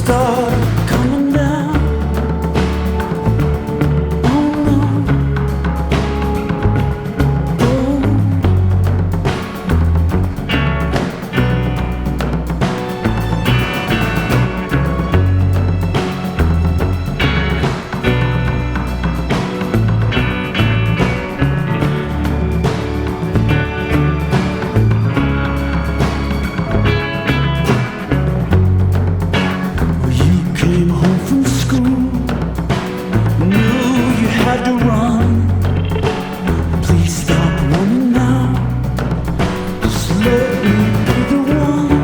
start coming down. Oh no. Oh. Came home from school, knew you had to run. Please stop running now, just let me be the one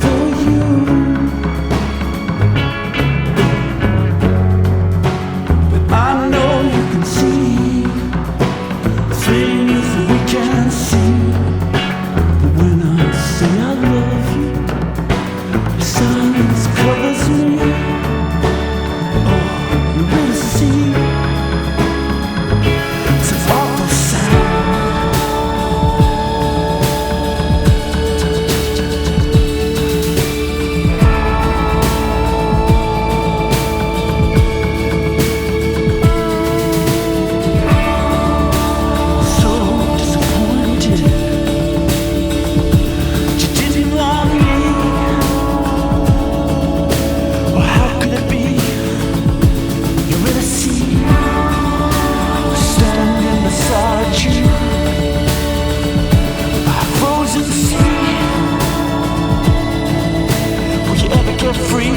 for you. But I know you can see things that we can't see. But when I say I love you, silence covers me. Oh, you really see? It's an awful sound. So disappointed. You didn't want me. How could it be? You really see, standing beside you, by a frozen sea. Will you ever get free?